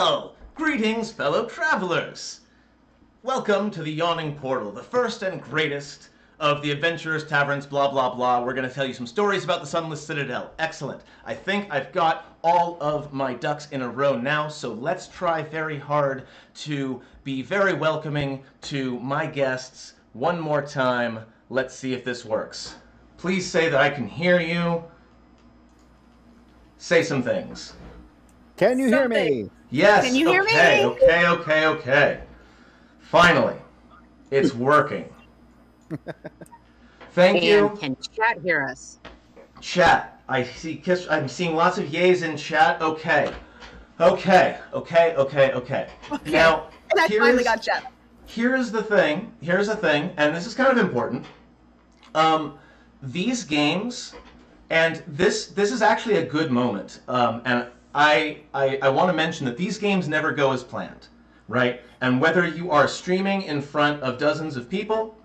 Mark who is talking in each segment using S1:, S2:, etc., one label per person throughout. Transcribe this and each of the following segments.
S1: Well, greetings, fellow travelers. Welcome to the Yawning Portal, the first and greatest of the adventurers, taverns, blah, blah, blah. We're going to tell you some stories about the Sunless Citadel. Excellent. I think I've got all of my ducks in a row now, so let's try very hard to be very welcoming to my guests one more time. Let's see if this works. Please say that I can hear you. Say some things.
S2: Can you hear me?
S1: Yes.
S3: Can you hear
S1: okay,
S3: me?
S1: Okay. Finally, it's working. Thank you.
S3: Can chat hear us?
S1: Chat. I'm seeing lots of yays in chat. Okay. Now,
S4: And I finally got chat.
S1: Here's the thing, and this is kind of important. These games, and this is actually a good moment, and I want to mention that these games never go as planned, right? And whether you are streaming in front of dozens of people,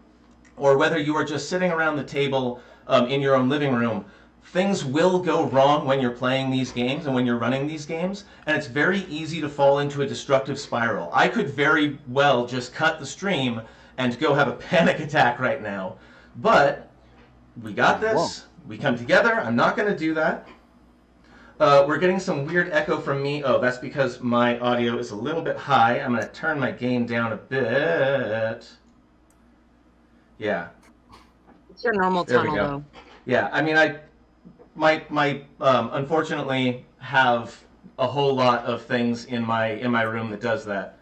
S1: or whether you are just sitting around the table in your own living room, things will go wrong when you're playing these games and when you're running these games, and it's very easy to fall into a destructive spiral. I could very well just cut the stream and go have a panic attack right now, but we got this. We come together. I'm not going to do that. We're getting some weird echo from me. Oh, that's because my audio is a little bit high. I'm going to turn my gain down a bit. Yeah.
S3: It's your normal
S1: There we
S3: tunnel,
S1: go.
S3: though.
S1: Yeah, I mean, I unfortunately have a whole lot of things in my room that does that.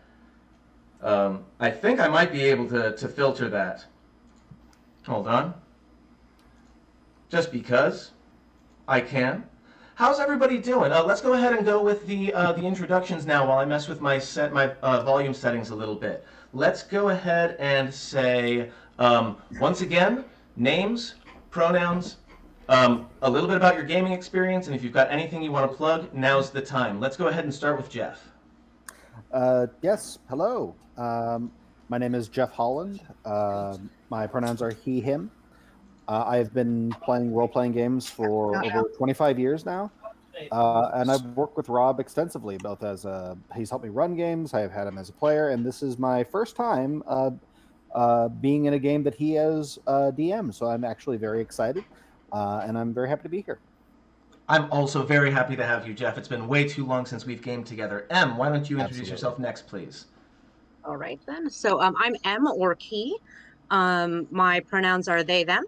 S1: I think I might be able to filter that. Hold on. Just because I can. How's everybody doing? Let's go ahead and go with the introductions now while I mess with my volume settings a little bit. Let's go ahead and say once again, names, pronouns, a little bit about your gaming experience, and if you've got anything you want to plug, now's the time. Let's go ahead and start with Jeff.
S2: Yes, hello. My name is Jeff Holland. My pronouns are he, him. I've been playing role-playing games for over 25 years now, and I've worked with Rob extensively, both as he's helped me run games, I've had him as a player, and this is my first time being in a game that he has DM, so I'm actually very excited, and I'm very happy to be here.
S1: I'm also very happy to have you, Jeff. It's been way too long since we've gamed together. Em, why don't you introduce yourself next, please?
S3: All right, then. So I'm M, or Key. My pronouns are they, them.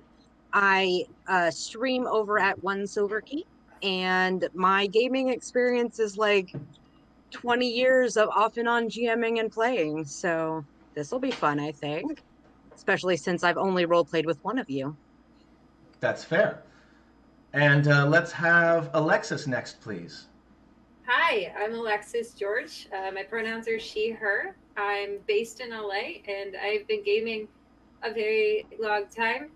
S3: I stream over at One Silver Key, and my gaming experience is like 20 years of off and on GMing and playing, so this will be fun, I think, especially since I've only role-played with one of you.
S1: That's fair. And let's have Alexis next, please.
S5: Hi, I'm Alexis George. My pronouns are she, her. I'm based in LA, and I've been gaming a very long time.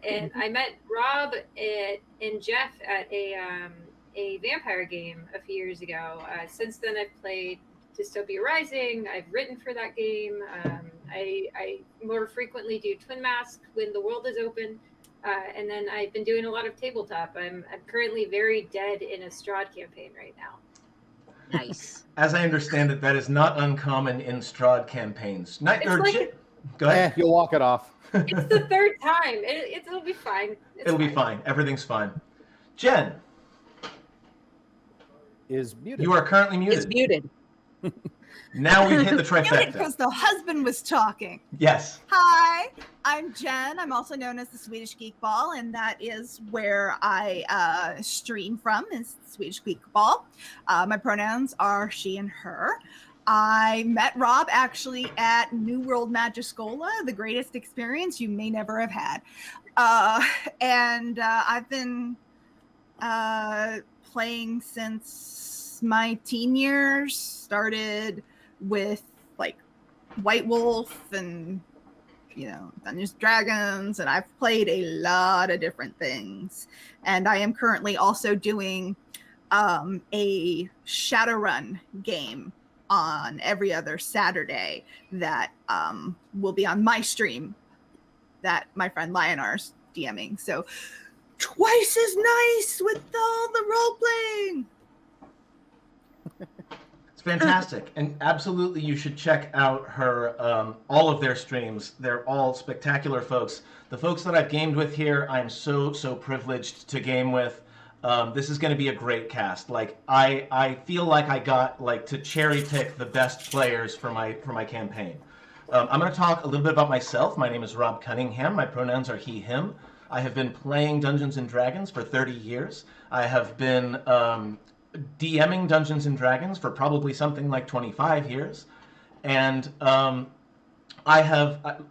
S5: And I met Rob and Jeff at a vampire game a few years ago. Since then, I've played Dystopia Rising. I've written for that game. I more frequently do Twin Mask when the world is open. And then I've been doing a lot of tabletop. I'm currently very dead in a Strahd campaign right now.
S3: Nice.
S1: As I understand it, that is not uncommon in Strahd campaigns. Go ahead.
S2: You'll walk it off.
S5: It's the third time. It'll be fine.
S1: It'll be fine. Everything's fine. Jen.
S2: Is muted.
S1: You are currently muted.
S3: It's muted.
S1: Now we've hit the trifecta.
S4: Because the husband was talking.
S1: Yes.
S4: Hi, I'm Jen. I'm also known as the Swedish Geek Ball, and that is where I stream from, is Swedish Geek Ball. My pronouns are she and her. I met Rob actually at New World Magiscola, the greatest experience you may never have had. And I've been playing since my teen years, started with like White Wolf and Dungeons and Dragons, and I've played a lot of different things. And I am currently also doing a Shadowrun game on every other Saturday that will be on my stream that my friend Lionar's DMing. So twice as nice with all the role playing.
S1: Fantastic, and absolutely you should check out her all of their streams. They're all spectacular folks. The folks that I've gamed with here, I'm so privileged to game with. This is going to be a great cast. Like I feel like I got like to cherry pick the best players for my campaign. I'm going to talk a little bit about myself. My name is Rob Cunningham. My pronouns are he, him. I have been playing Dungeons and Dragons for 30 years. I have been DMing Dungeons and Dragons for probably something like 25 years, and I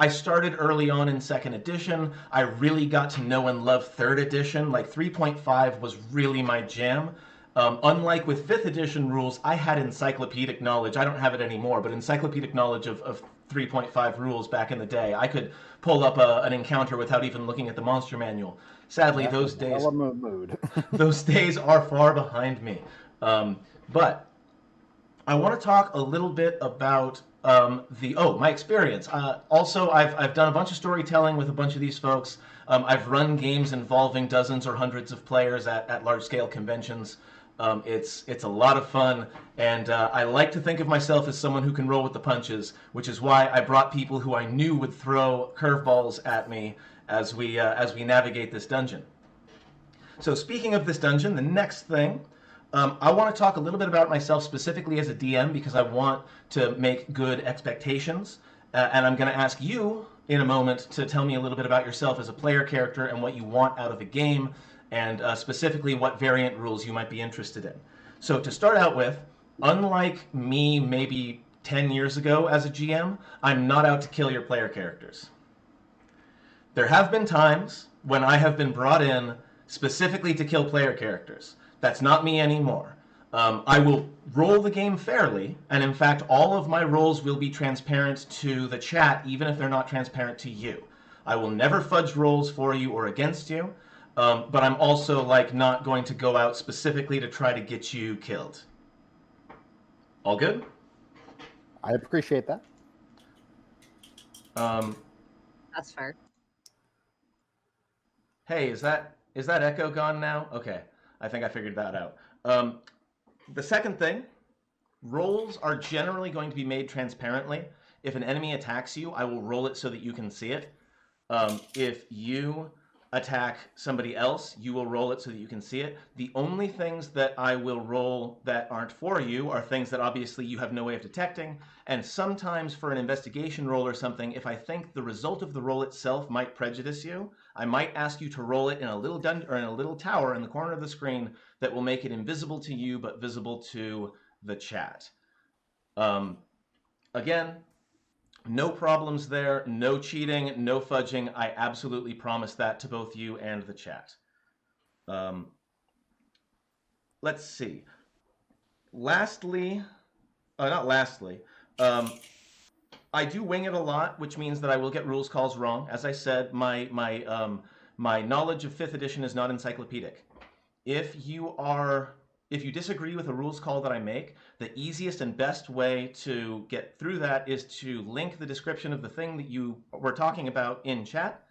S1: started early on in second edition. I really got to know and love third edition. Like 3.5 was really my jam. Unlike with fifth edition rules, I had encyclopedic knowledge. I don't have it anymore, but encyclopedic knowledge of 3.5 rules back in the day. I could pull up an encounter without even looking at the monster manual. Sadly, those days those days are far behind me. But I want to talk a little bit about my experience. Also, I've done a bunch of storytelling with a bunch of these folks. I've run games involving dozens or hundreds of players at large-scale conventions. It's a lot of fun, and I like to think of myself as someone who can roll with the punches, which is why I brought people who I knew would throw curveballs at me as we navigate this dungeon. So speaking of this dungeon, the next thing, I want to talk a little bit about myself specifically as a DM because I want to make good expectations, and I'm going to ask you in a moment to tell me a little bit about yourself as a player character and what you want out of a game, and specifically what variant rules you might be interested in. So to start out with, unlike me maybe 10 years ago as a GM, I'm not out to kill your player characters. There have been times when I have been brought in specifically to kill player characters. That's not me anymore. I will roll the game fairly, and in fact, all of my rolls will be transparent to the chat, even if they're not transparent to you. I will never fudge rolls for you or against you, but I'm also like not going to go out specifically to try to get you killed. All good?
S2: I appreciate that.
S3: That's fair.
S1: Hey, is that echo gone now? Okay, I think I figured that out. The second thing, rolls are generally going to be made transparently. If an enemy attacks you, I will roll it so that you can see it. If you attack somebody else, you will roll it so that you can see it. The only things that I will roll that aren't for you are things that obviously you have no way of detecting, and sometimes for an investigation roll or something, if I think the result of the roll itself might prejudice you, I might ask you to roll it in a little dungeon or in a little tower in the corner of the screen that will make it invisible to you but visible to the chat. Again, no problems there, no cheating, no fudging. I absolutely promise that to both you and the chat. Let's see. Not lastly, I do wing it a lot, which means that I will get rules calls wrong. As I said, my knowledge of 5th edition is not encyclopedic. If you disagree with a rules call that I make, the easiest and best way to get through that is to link the description of the thing that you were talking about in chat,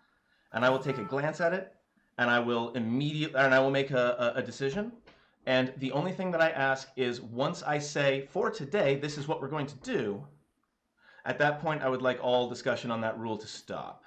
S1: and I will take a glance at it, and I will make a decision. And the only thing that I ask is once I say, for today, this is what we're going to do, at that point I would like all discussion on that rule to stop.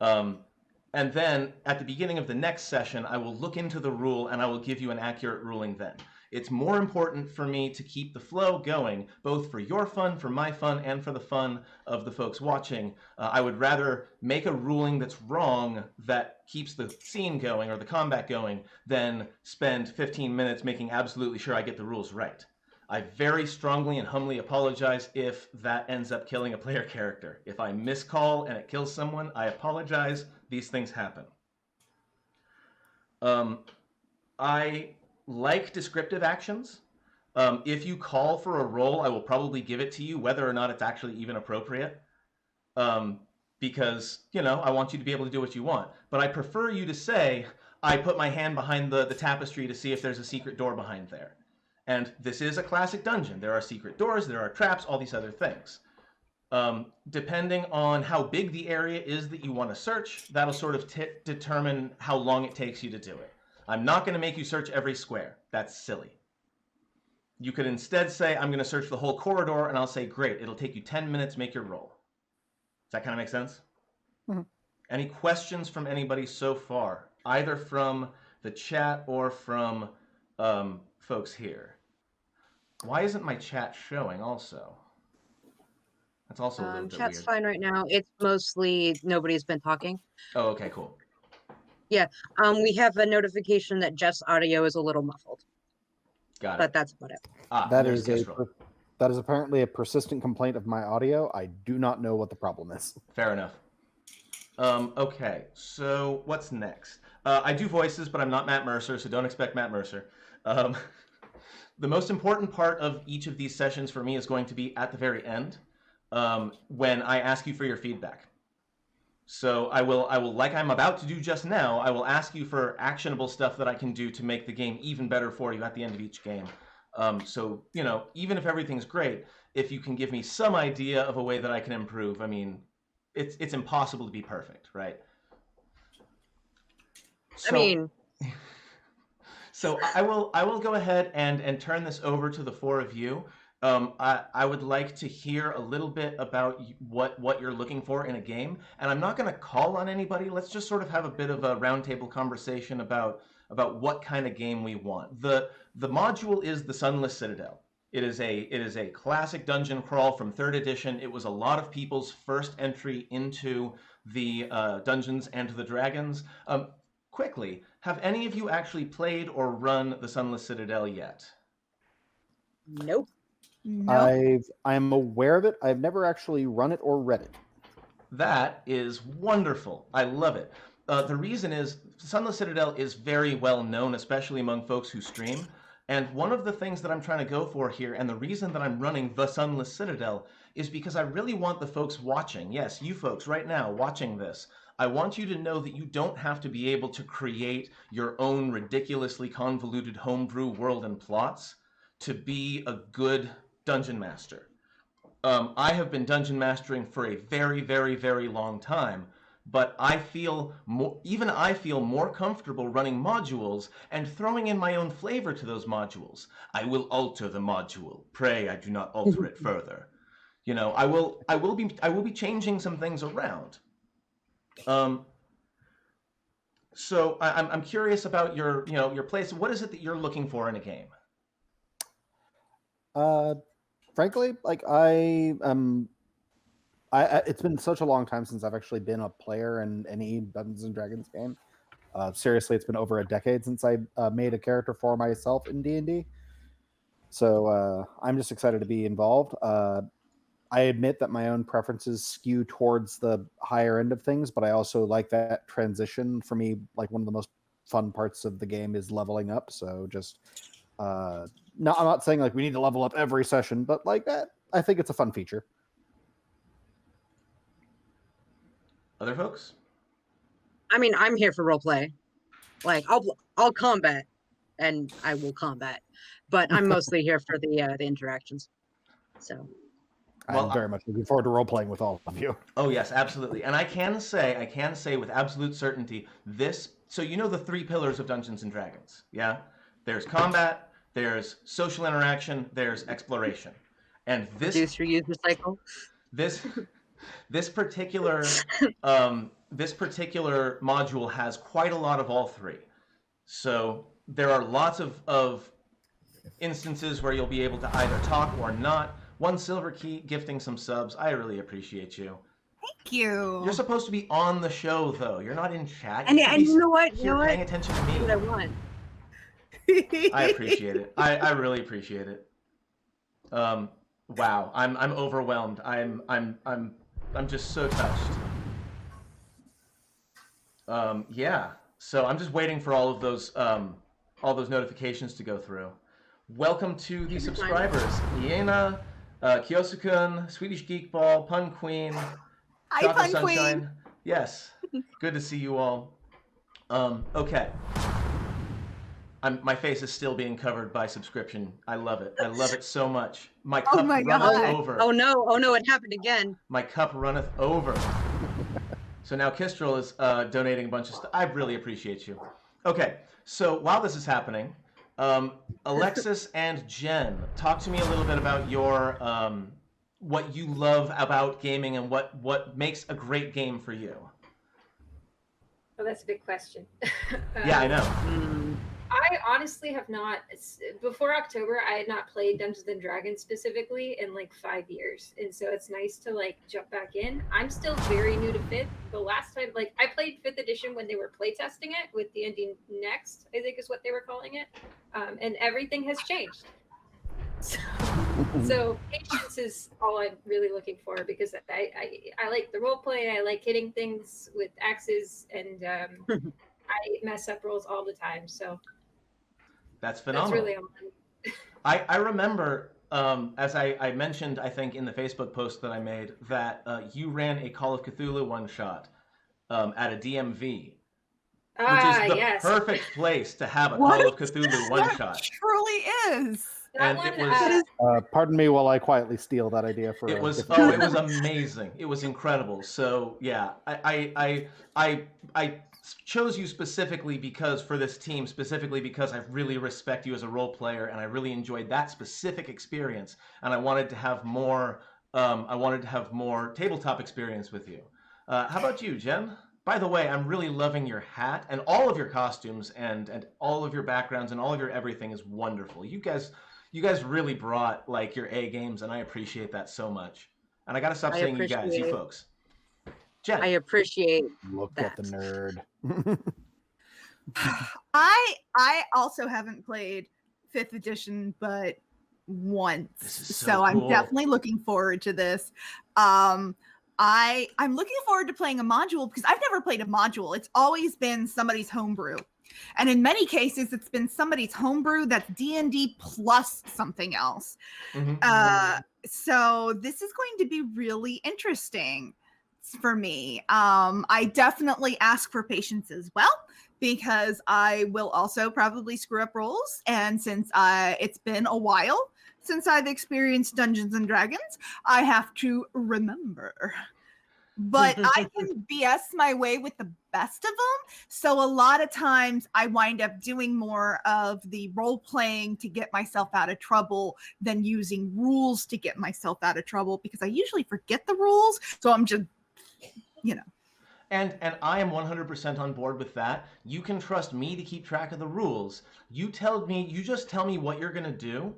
S1: And then at the beginning of the next session, I will look into the rule and I will give you an accurate ruling then. It's more important for me to keep the flow going, both for your fun, for my fun, and for the fun of the folks watching. I would rather make a ruling that's wrong that keeps the scene going or the combat going than spend 15 minutes making absolutely sure I get the rules right. I very strongly and humbly apologize if that ends up killing a player character. If I miscall and it kills someone, I apologize. These things happen. I like descriptive actions. If you call for a roll, I will probably give it to you, whether or not it's actually even appropriate. Because, I want you to be able to do what you want. But I prefer you to say, I put my hand behind the tapestry to see if there's a secret door behind there. And this is a classic dungeon. There are secret doors, there are traps, all these other things. Depending on how big the area is that you want to search, that'll sort of determine how long it takes you to do it. I'm not going to make you search every square. That's silly. You could instead say, I'm going to search the whole corridor, and I'll say, great, it'll take you 10 minutes, make your roll. Does that kind of make sense?
S2: Mhm.
S1: Any questions from anybody so far, either from the chat or from folks here? Why isn't my chat showing also? That's also a little bit
S3: Chat's
S1: weird.
S3: fine right now. It's mostly nobody's been talking.
S1: Oh, okay, cool.
S3: We have a notification that Jeff's audio is a little muffled,
S1: Got
S3: but
S1: it.
S3: that's about it.
S1: Ah,
S2: That
S1: there's
S2: is
S1: Kestrel.
S2: that is apparently a persistent complaint of my audio. I do not know what the problem is.
S1: Fair enough. Okay, so what's next? I do voices, but I'm not Matt Mercer, so don't expect Matt Mercer. The most important part of each of these sessions for me is going to be at the very end, when I ask you for your feedback. So I will, like I'm about to do just now, I will ask you for actionable stuff that I can do to make the game even better for you at the end of each game. So, you know, even if everything's great, if you can give me some idea of a way that I can improve, I mean, it's impossible to be perfect, right? So, so I will go ahead and turn this over to the four of you. I would like to hear a little bit about what you're looking for in a game, and I'm not going to call on anybody. Let's just sort of have a bit of a roundtable conversation about what kind of game we want. The module is the Sunless Citadel. It is a classic dungeon crawl from 3rd edition. It was a lot of people's first entry into the Dungeons and the Dragons. Quickly, have any of you actually played or run the Sunless Citadel yet?
S3: Nope.
S4: No.
S2: I'm aware of it. I've never actually run it or read it.
S1: That is wonderful. I love it. The reason is Sunless Citadel is very well known, especially among folks who stream. And one of the things that I'm trying to go for here, and the reason that I'm running the Sunless Citadel, is because I really want the folks watching, yes, you folks right now watching this, I want you to know that you don't have to be able to create your own ridiculously convoluted homebrew world and plots to be a good dungeon master. I have been dungeon mastering for a very, very, very long time, but I feel more comfortable running modules and throwing in my own flavor to those modules. I will alter the module. Pray I do not alter it further. You know, I will be changing some things around. So I'm curious about your place. What is it that you're looking for in a game?
S2: Frankly, like it's been such a long time since I've actually been a player in any Dungeons and Dragons game. Seriously, it's been over a decade since I made a character for myself in D&D. So I'm just excited to be involved. I admit that my own preferences skew towards the higher end of things, but I also like that transition. For me, like one of the most fun parts of the game is leveling up. So just no, I'm not saying like we need to level up every session, but like that, I think it's a fun feature.
S1: Other folks?
S3: I mean, I'm here for roleplay. Like, I'll combat, and I will combat, but I'm mostly here for the interactions. So.
S1: Well,
S2: I'm very much looking forward to role playing with all of you.
S1: Oh yes, absolutely. And I can say with absolute certainty this. So you know the 3 pillars of Dungeons and Dragons, yeah? There's combat, there's social interaction, there's exploration. And this
S3: Reduce, reuse, recycle.
S1: This particular module has quite a lot of all 3. So there are lots of instances where you'll be able to either talk or not. 1 silver key, gifting some subs. I really appreciate you.
S4: Thank you.
S1: You're supposed to be on the show, though. You're not in chat.
S3: And you know what?
S1: You're paying attention to me.
S3: That's what I want.
S1: I appreciate it. I really appreciate it. Wow, I'm overwhelmed. I'm just so touched. Yeah. So I'm just waiting for all those notifications to go through. Welcome to the subscribers, Iena, Kyosu-kun, Swedish Geekball, Pun Queen,
S4: Hi,
S1: Chocolate
S4: Pun
S1: Sunshine.
S4: Queen.
S1: Yes, good to see you all. Okay. My face is still being covered by subscription. I love it. I love it so much. My cup
S4: my
S1: runneth
S4: God.
S1: over.
S3: Oh no, it happened again.
S1: My cup runneth over. So now Kestrel is donating a bunch of stuff. I really appreciate you. Okay, so while this is happening, Alexis and Jen, talk to me a little bit about your what you love about gaming and what makes a great game for you.
S5: Oh, that's a big question.
S1: Yeah, I know.
S3: Mm.
S5: I honestly have not, before October, I had not played Dungeons and Dragons specifically in like 5 years. And so it's nice to like jump back in. I'm still very new to 5th. The last time, like I played 5th edition when they were playtesting it with D&D Next, I think is what they were calling it. And everything has changed. So patience is all I'm really looking for, because I like the role play. I like hitting things with axes, and I mess up rolls all the time. So
S1: That's phenomenal.
S5: that's really all.
S1: I remember, as I mentioned, I think in the Facebook post that I made, that you ran a Call of Cthulhu one-shot at a DMV, which is the
S5: Yes.
S1: perfect place to have a
S4: What?
S1: Call of Cthulhu one-shot.
S4: It truly is.
S5: That
S1: And
S5: one,
S1: it was
S2: Pardon me while I quietly steal that idea for.
S1: it was
S2: different
S1: it was amazing. It was incredible. So yeah, I chose you specifically because for this team, specifically because I really respect you as a role player, and I really enjoyed that specific experience, and I wanted to have more. I wanted to have more tabletop experience with you. How about you, Jen? By the way, I'm really loving your hat and all of your costumes and all of your backgrounds and all of your everything is wonderful. You guys really brought like your A games, and I appreciate that so much. And I gotta stop saying you guys, you folks. Jen.
S3: I appreciate
S2: Look
S3: that.
S2: at the nerd.
S4: I also haven't played 5th edition, but once.
S1: This is so
S4: So I'm
S1: cool.
S4: definitely looking forward to this. I'm looking forward to playing a module, because I've never played a module. It's always been somebody's homebrew. And in many cases, it's been somebody's homebrew that's D&D plus something else.
S1: Mhm.
S4: So this is going to be really interesting for me. I definitely ask for patience as well, because I will also probably screw up rolls. And since it's been a while since I've experienced Dungeons and Dragons, I have to remember. But I can BS my way with the best of them. So a lot of times I wind up doing more of the role playing to get myself out of trouble than using rules to get myself out of trouble, because I usually forget the rules. So I'm just,
S1: And I am 100% on board with that. You can trust me to keep track of the rules. You just tell me what you're gonna do,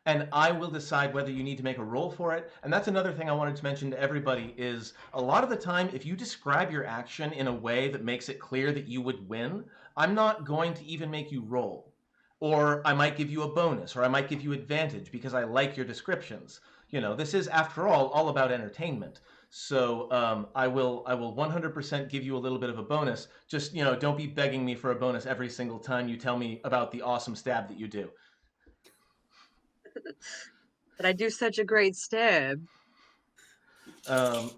S1: and I will decide whether you need to make a roll for it. And that's another thing I wanted to mention to everybody is a lot of the time, if you describe your action in a way that makes it clear that you would win, I'm not going to even make you roll. Or I might give you a bonus, or I might give you advantage because I like your descriptions. This is, after all about entertainment. So I will 100% give you a little bit of a bonus. Just, don't be begging me for a bonus every single time you tell me about the awesome stab that you do.
S3: But I do such a great stab.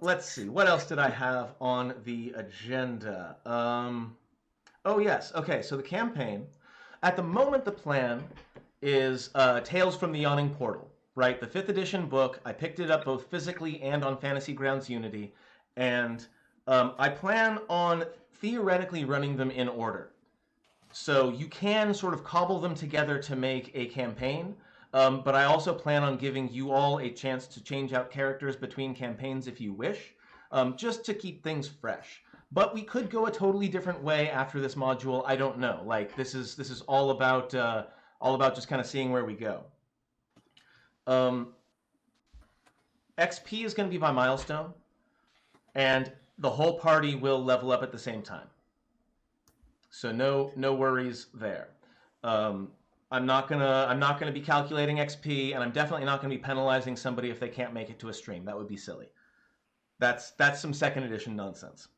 S1: Let's see. What else did I have on the agenda? Oh, yes. Okay, so the campaign. At the moment, the plan is Tales from the Yawning Portal, right? The 5th edition book. I picked it up both physically and on Fantasy Grounds Unity. And I plan on theoretically running them in order. So you can sort of cobble them together to make a campaign. But I also plan on giving you all a chance to change out characters between campaigns if you wish, just to keep things fresh. But we could go a totally different way after this module. I don't know. Like this is all about just kind of seeing where we go. XP is going to be my milestone, and the whole party will level up at the same time. So no worries there. I'm not gonna be calculating XP, and I'm definitely not gonna be penalizing somebody if they can't make it to a stream. That would be silly. That's some 2nd edition nonsense.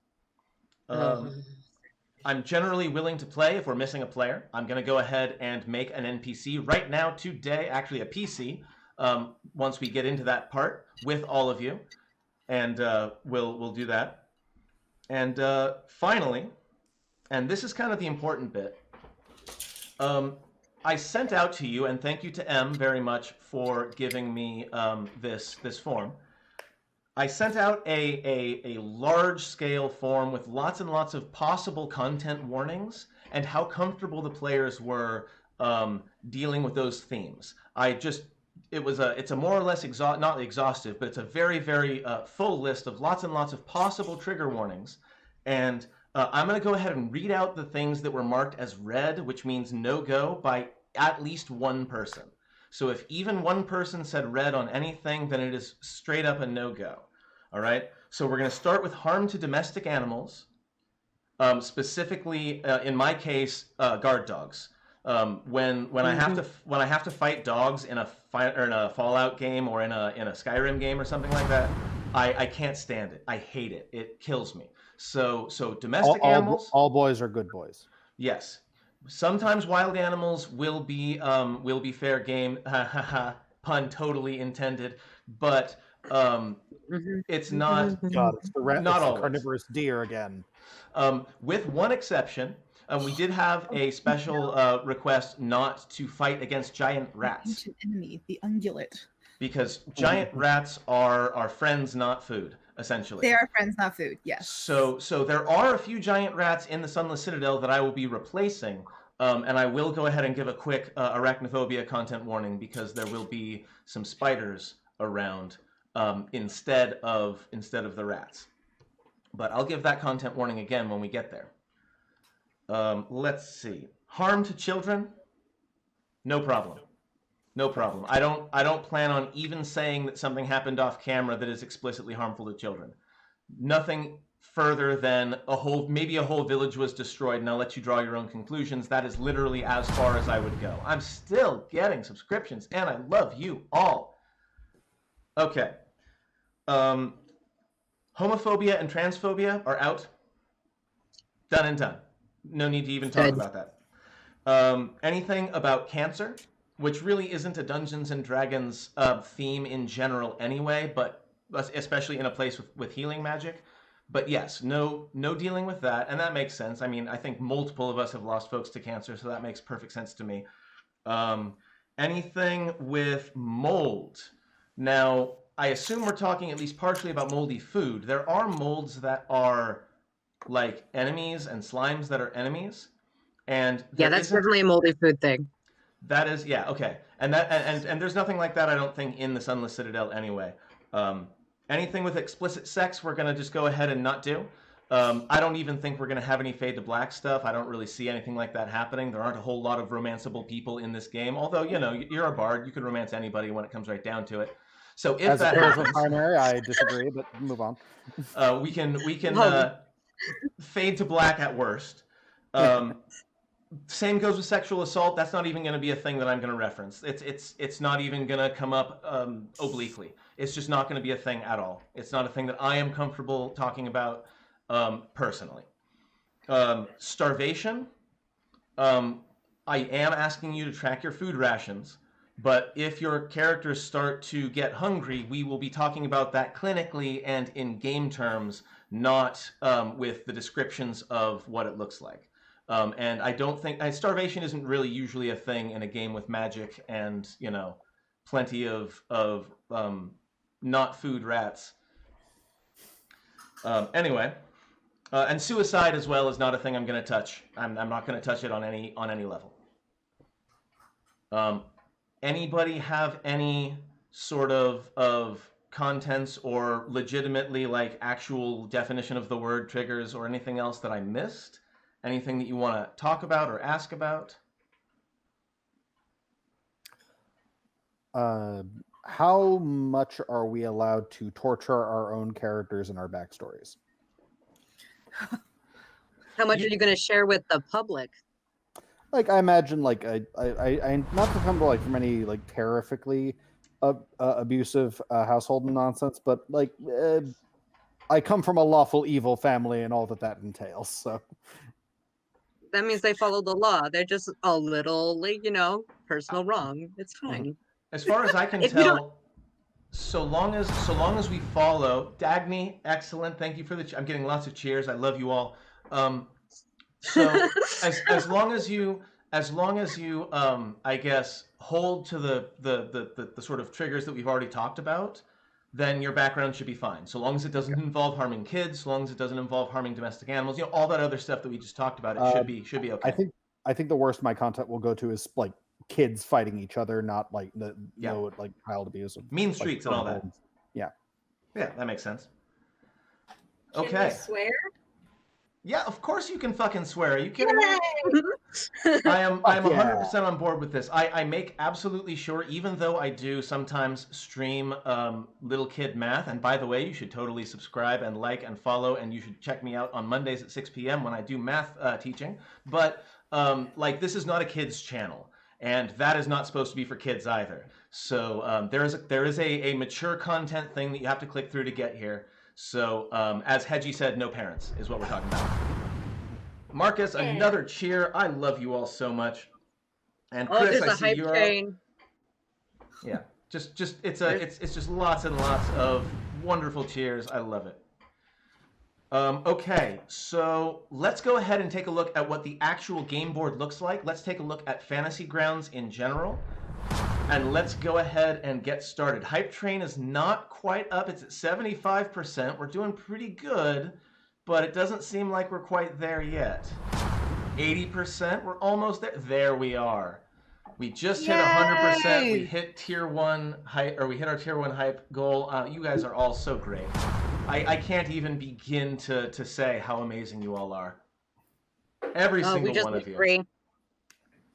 S1: I'm generally willing to play if we're missing a player. I'm gonna go ahead and make an NPC right now today, actually a PC. Once we get into that part with all of you, and we'll do that. And finally, and this is kind of the important bit. I sent out to you, and thank you to M very much for giving me this form. I sent out a large-scale form with lots and lots of possible content warnings and how comfortable the players were dealing with those themes. It's a more or less not exhaustive, but it's a very, very full list of lots and lots of possible trigger warnings. And I'm going to go ahead and read out the things that were marked as red, which means no go, by at least one person. So if even one person said red on anything, then it is straight up a no go. All right. So we're going to start with harm to domestic animals, specifically in my case, guard dogs. When I have to fight dogs in a Fallout game or in a Skyrim game or something like that, I can't stand it. I hate it. It kills me. So domestic animals.
S2: All boys are good boys.
S1: Yes. Sometimes wild animals will be fair game. Pun totally intended. But it's not.
S2: God, it's
S1: not
S2: the
S1: always.
S2: carnivorous deer again.
S1: With one exception. We did have a special request not to fight against giant rats.
S4: Ancient enemy, the ungulate.
S1: Because giant rats are friends, not food, essentially.
S4: They are friends, not food. Yes.
S1: So there are a few giant rats in the Sunless Citadel that I will be replacing, and I will go ahead and give a quick arachnophobia content warning because there will be some spiders around instead of the rats. But I'll give that content warning again when we get there. Let's see. Harm to children? No problem. No problem. I don't plan on even saying that something happened off camera that is explicitly harmful to children. Nothing further than maybe a whole village was destroyed, and I'll let you draw your own conclusions. That is literally as far as I would go. I'm still getting subscriptions, and I love you all. Okay. Homophobia and transphobia are out. Done and done. No need to even talk about that. Anything about cancer, which really isn't a Dungeons and Dragons theme in general anyway, but especially in a place with healing magic. But yes, no dealing with that, and that makes sense. I mean, I think multiple of us have lost folks to cancer, so that makes perfect sense to me. Anything with mold. Now, I assume we're talking at least partially about moldy food. There are molds that are like enemies and slimes that are enemies, and
S3: yeah, that's definitely a moldy food thing.
S1: That is, yeah, okay, and there's nothing like that, I don't think, in the Sunless Citadel anyway. Anything with explicit sex, we're gonna just go ahead and not do. I don't even think we're gonna have any fade to black stuff. I don't really see anything like that happening. There aren't a whole lot of romanceable people in this game. Although, you know, you're a bard, you can romance anybody when it comes right down to it. So if
S2: As
S1: that
S2: a
S1: happens,
S2: primary, I disagree, but move on.
S1: we can fade to black at worst. Same goes with sexual assault. That's not even going to be a thing that I'm going to reference. It's not even going to come up obliquely. It's just not going to be a thing at all. It's not a thing that I am comfortable talking about personally. Starvation. I am asking you to track your food rations, but if your characters start to get hungry, we will be talking about that clinically and in game terms, not with the descriptions of what it looks like. And I don't think starvation isn't really usually a thing in a game with magic and, you know, plenty of not food rats. Anyway, and suicide as well is not a thing I'm going to touch. I'm not going to touch it on any level. Anybody have any sort of contents or legitimately like actual definition of the word triggers or anything else that I missed? Anything that you want to talk about or ask about?
S2: How much are we allowed to torture our own characters and our backstories?
S3: How much are you going to share with the public?
S2: Like, I imagine, like, I not to come like from any like terrifically abusive household nonsense, but like, I come from a lawful evil family and all that entails. So
S3: that means they follow the law. They're just a little, like, you know, personal wrong. It's fine.
S1: As far as I can tell, so long as we follow Dagny, excellent. Thank you for I'm getting lots of cheers. I love you all. So as long as you I guess hold to the sort of triggers that we've already talked about, then your background should be fine. So long as it doesn't involve harming kids, so long as it doesn't involve harming domestic animals, you know, all that other stuff that we just talked about, it should be okay.
S2: I think the worst my content will go to is like kids fighting each other, not like
S1: Yeah.
S2: no like child abuse.
S1: Mean
S2: like,
S1: streets and all that.
S2: Yeah.
S1: Yeah, that makes sense.
S5: Can
S1: Okay.
S5: we swear?
S1: Yeah, of course you can fucking swear. Are you kidding me?
S3: Yay!
S1: I am
S2: Fuck
S1: 100% on board with this. I make absolutely sure, even though I do sometimes stream little kid math, and by the way, you should totally subscribe and like and follow, and you should check me out on Mondays at 6 p.m. when I do math teaching. But like, this is not a kid's channel, and that is not supposed to be for kids either. So there is a mature content thing that you have to click through to get here. So as Hedgie said, no parents is what we're talking about. Marcus,
S5: Yeah.
S1: another cheer. I love you all so much. And
S3: Oh,
S1: Chris,
S3: there's
S1: I
S3: a
S1: see
S3: hype
S1: you're
S3: train.
S1: yeah. Just it's just lots and lots of wonderful cheers. I love it. Okay, so let's go ahead and take a look at what the actual game board looks like. Let's take a look at Fantasy Grounds in general. And let's go ahead and get started. Hype train is not quite up. It's at 75%. We're doing pretty good, but it doesn't seem like we're quite there yet. 80%, we're almost there. There we are. We just hit 100%. We hit tier 1 hype, or we hit our tier 1 hype goal. You guys are all so great. I can't even begin to say how amazing you all are. Every single
S3: We just
S1: one
S3: need
S1: of you.
S3: 3.